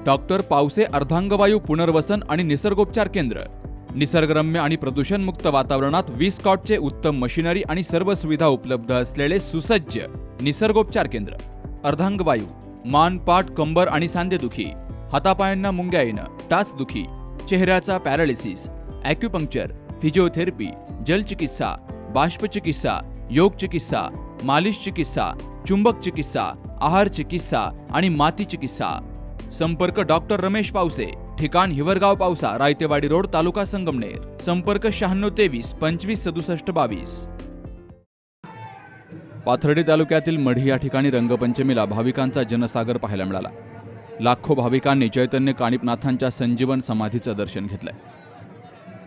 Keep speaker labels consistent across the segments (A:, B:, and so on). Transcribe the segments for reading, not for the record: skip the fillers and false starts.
A: Doctor Pawase अर्धांगवायू पुनर्वसन आणि निसर्गोपचार केंद्र। निसर्गरम्य आणि प्रदूषणमुक्त वातावरणात 20 कॉटचे उत्तम मशिनरी आणि सर्व सुविधा उपलब्ध असलेले सुसज्ज निसर्गोपचार केंद्र। अर्धांगवायू, मान, पाठ, कंबर आणि सांधेदुखी, हातापायांना मुंग्या येणं, टाचदुखी, चेहऱ्याचा पॅरालिसिस, ॲक्युपंक्चर, फिजिओथेरपी, जलचिकित्सा, बाष्पचिकित्सा, योग चिकित्सा, मालिश चिकित्सा, चुंबक चिकित्सा, आहार चिकित्सा आणि माती चिकित्सा। संपर्क डॉक्टर रमेश पावसे, ठिकाण हिवरगाव पावसा, रायतेवाडी रोड, तालुका संगमनेर। संपर्क 9623 25 67 22। पाथर्डी तालुक्यातील मढी या ठिकाणी रंगपंचमीला भाविकांचा जनसागर पाहायला मिळाला। लाखो भाविकांनी चैतन्य कानिपनाथांच्या संजीवन समाधीचं दर्शन घेतलंय।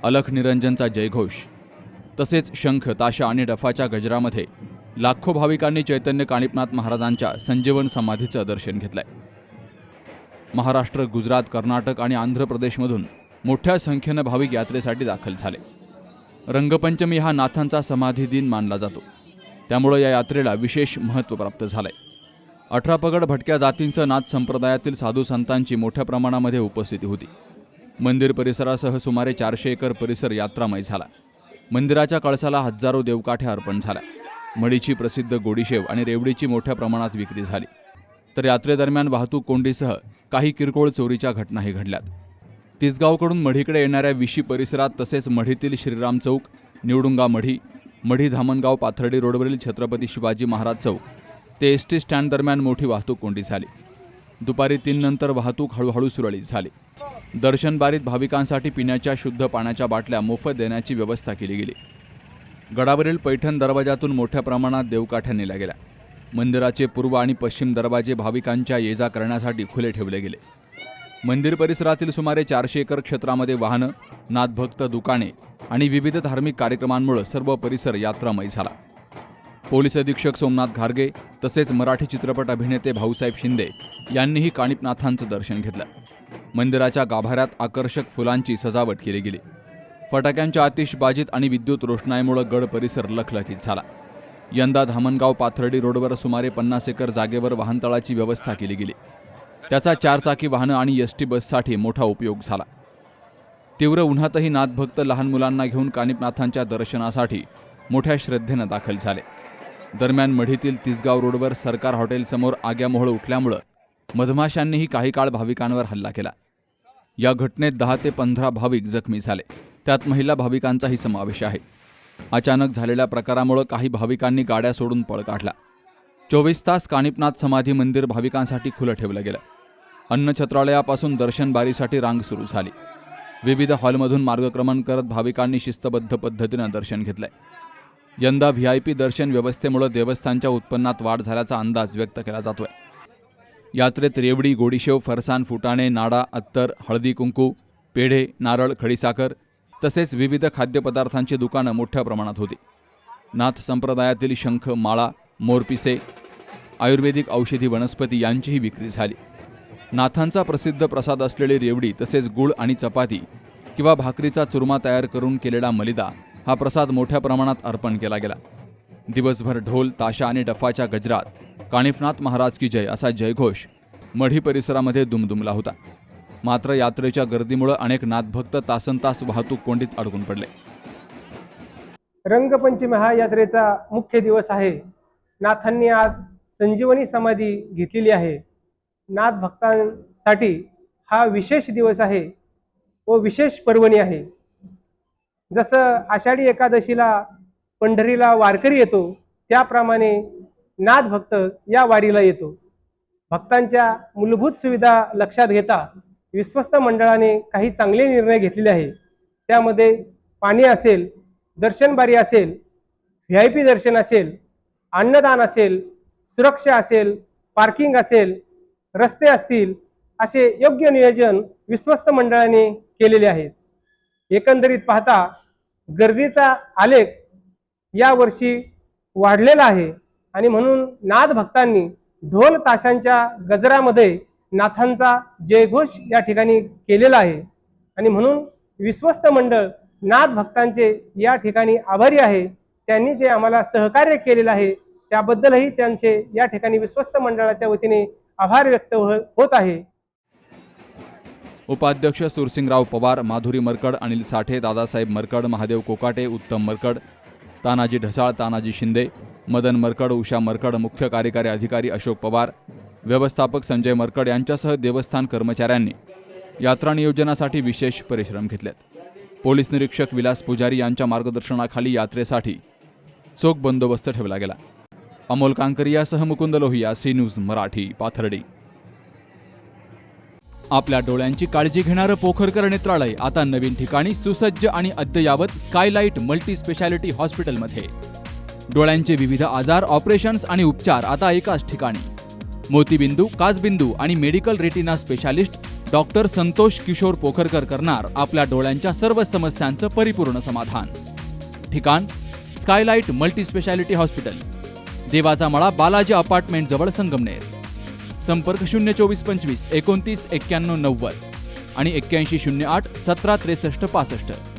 A: अलख निरंजनचा जयघोष तसेच शंख, ताशा आणि डफाच्या गजरामध्ये लाखो भाविकांनी चैतन्य कानिपनाथ महाराजांच्या संजीवन समाधीचं दर्शन घेतलंय। महाराष्ट्र, गुजरात, कर्नाटक आणि आंध्र प्रदेशमधून मोठ्या संख्येनं भाविक यात्रेसाठी दाखल झाले। रंगपंचमी हा नाथांचा समाधी दिन मानला जातो, त्यामुळे या यात्रेला विशेष महत्त्व प्राप्त झालंय। 18 पगड भटक्या जातींचं नाथ संप्रदायातील साधू संतांची मोठ्या प्रमाणामध्ये उपस्थिती होती। मंदिर परिसरासह सुमारे 400 एकर परिसर यात्रामय झाला। मंदिराच्या कळसाला हजारो देवकाठ्या अर्पण झाल्या। मढीची प्रसिद्ध गोडीशेव आणि रेवडीची मोठ्या प्रमाणात विक्री झाली। तर यात्रेदरम्यान वाहतूक कोंडीसह काही किरकोळ चोरीच्या घटनाही घडल्यात। तिसगावकडून मढीकडे येणाऱ्या विशी परिसरात तसेच मढीतील श्रीराम चौक, निवडुंगा मढी, मढी धामणगाव पाथर्डी रोडवरील छत्रपती शिवाजी महाराज चौक ते एसटी स्टँड दरम्यान मोठी वाहतूक कोंडी झाली। दुपारी 3 नंतर वाहतूक हळूहळू सुरळीत झाली। दर्शन बारीत भाविकांसाठी पिण्याच्या शुद्ध पाण्याच्या बाटल्या मोफत देण्याची व्यवस्था केली गेली। गडावरील पैठण दरवाजातून मोठ्या प्रमाणात देवकाठ्या नेल्या गेल्या। मंदिराचे पूर्व आणि पश्चिम दरवाजे भाविकांच्या ये जा करण्यासाठी खुले ठेवले गेले। मंदिर परिसरातील सुमारे 400 एकर क्षेत्रामध्ये वाहनं, नाथभक्त, दुकाने आणि विविध धार्मिक कार्यक्रमांमुळे सर्व परिसर यात्रामय झाला। पोलीस अधीक्षक सोमनाथ घारगे तसेच मराठी चित्रपट अभिनेते भाऊसाहेब शिंदे यांनीही कानिपनाथांचं दर्शन घेतलं। मंदिराच्या गाभाऱ्यात आकर्षक फुलांची सजावट केली गेली। फटाक्यांच्या आतिषबाजीत आणि विद्युत रोषणाईमुळे गड परिसर लखलखीत झाला। यंदा धामणगाव पाथर्डी रोडवर सुमारे 50 एकर जागेवर वाहनतळाची व्यवस्था केली गेली। त्याचा 4 चाकी वाहनं आणि एसटी बससाठी मोठा उपयोग झाला। तीव्र उन्हातही नाथभक्त लहान मुलांना घेऊन कानिपनाथांच्या दर्शनासाठी मोठ्या श्रद्धेनं दाखल झाले। दरम्यान मढीतील तिसगाव रोडवर सरकार हॉटेलसमोर आग्यामोहळ उठल्यामुळे मधमाशांनीही काही काळ भाविकांवर हल्ला केला। या घटनेत 10 ते 15 भाविक जखमी झाले, त्यात महिला भाविकांचाही समावेश आहे। अचानक झालेल्या प्रकारामुळे काही भाविकांनी गाड्या सोडून पळ काढला। 24 तास कानिपनाथ समाधी मंदिर भाविकांसाठी खुलं ठेवलं गेलं। अन्नछत्रालयापासून दर्शन बारीसाठी रांग सुरू झाली। विविध हॉलमधून मार्गक्रमण करत भाविकांनी शिस्तबद्ध पद्धतीनं दर्शन घेतलंय। यंदा VIP दर्शन व्यवस्थेमुळे देवस्थानच्या उत्पन्नात वाढ झाल्याचा अंदाज व्यक्त केला जातोय। यात्रेत रेवडी, गोडीशेव, फरसाण, फुटाणे, नाडा, अत्तर, हळदी कुंकू, पेढे, नारळ, खडीसाखर तसेच विविध खाद्यपदार्थांची दुकानं मोठ्या प्रमाणात होती। नाथ संप्रदायातील शंख, माळा, मोरपिसे, आयुर्वेदिक औषधी वनस्पती यांचीही विक्री झाली। नाथांचा प्रसिद्ध प्रसाद असलेली रेवडी तसेच गुळ आणि चपाती किंवा भाकरीचा चुरमा तयार करून केलेला मलिदा हा प्रसाद मोठ्या प्रमाणात अर्पण केला गेला। दिवसभर ढोल, ताशा आणि डफाच्या गजरात कानिपनाथ महाराज की जय असा जयघोष मढी परिसरामध्ये दुमदुमला होता। मात्र यात्रेच्या गर्दीमुळे अनेक नाथभक्त तासनतास वाहतूक कोंडीत अडकून पडले।
B: रंगपंचमी हा यात्रेचा मुख्य दिवस आहे। नाथांनी आज संजीवनी समाधी घेतलेली आहे। नाथ भक्तांसाठी हा विशेष दिवस आहे व विशेष पर्वणी आहे। जसं आषाढी एकादशीला पंढरीला वारकरी येतो, त्याप्रमाणे नाथ भक्त या वारीला येतो। भक्तांच्या मूलभूत सुविधा लक्षात घेता विश्वस्त मंडळाने काही चांगले निर्णय घेतलेले आहे। त्यामध्ये पाणी असेल, दर्शन बारी असेल, VIP दर्शन असेल, अन्नदान असेल, सुरक्षा असेल, पार्किंग असेल, रस्ते असतील, असे योग्य नियोजन विश्वस्त मंडळाने केलेले आहे। एकंदरीत पाहता गर्दीचा आलेख या वर्षी वाढलेला आहे आणि म्हणून नाथ भक्तांनी ढोल ताशांच्या गजरामध्ये नाथांचा जयघोष या ठिकाणी केलेला आहे आणि म्हणून विश्वस्त मंडळ नाथ भक्तांचे या ठिकाणी आभारी आहे। त्यांनी जे आम्हाला सहकार्य केलेलं आहे त्याबद्दलही त्यांचे या ठिकाणी विश्वस्त मंडळाच्या वतीने आभार व्यक्त होत आहे।
A: उपाध्यक्ष सुरसिंगराव पवार, माधुरी मरकड, अनिल साठे, दादासाहेब मरकड, महादेव कोकाटे, उत्तम मरकड, तानाजी ढसाळ, तानाजी शिंदे, मदन मरकड, उषा मरकड, मुख्य कार्यकारी अधिकारी अशोक पवार, व्यवस्थापक संजय मरकड यांच्यासह देवस्थान कर्मचाऱ्यांनी यात्रा नियोजनासाठी विशेष परिश्रम घेतलेत. पोलीस निरीक्षक विलास पुजारी यांच्या मार्गदर्शनाखाली यात्रेसाठी चोख बंदोबस्त ठेवला गेला. अमोल कांकरियासह मुकुंद लोहिया, सी न्यूज मराठी, पाथर्डी. आपल्या डोळ्यांची काळजी घेणारं पोखरकर नेत्रालय आता नवीन ठिकाणी सुसज्ज आणि अद्ययावत स्कायलाइट मल्टी स्पेशालिटी हॉस्पिटलमध्ये. डोळ्यांचे विविध आजार, ऑपरेशन्स आणि उपचार आता एकाच ठिकाणी. मोतीबिंदू, काचबिंदू आणि medical retina specialist doctor Santosh Kishore Pokharkar करणार आपल्या डोळ्यांच्या सर्व समस्यांचं परिपूर्ण समाधान. ठिकाण स्कायलाइट मल्टी स्पेशालिटी हॉस्पिटल, देवाचा मळा, बालाजी अपार्टमेंट जवळ, संगमनेर. संपर्क 02425 29 91 90 आणि 8108 17 63 65.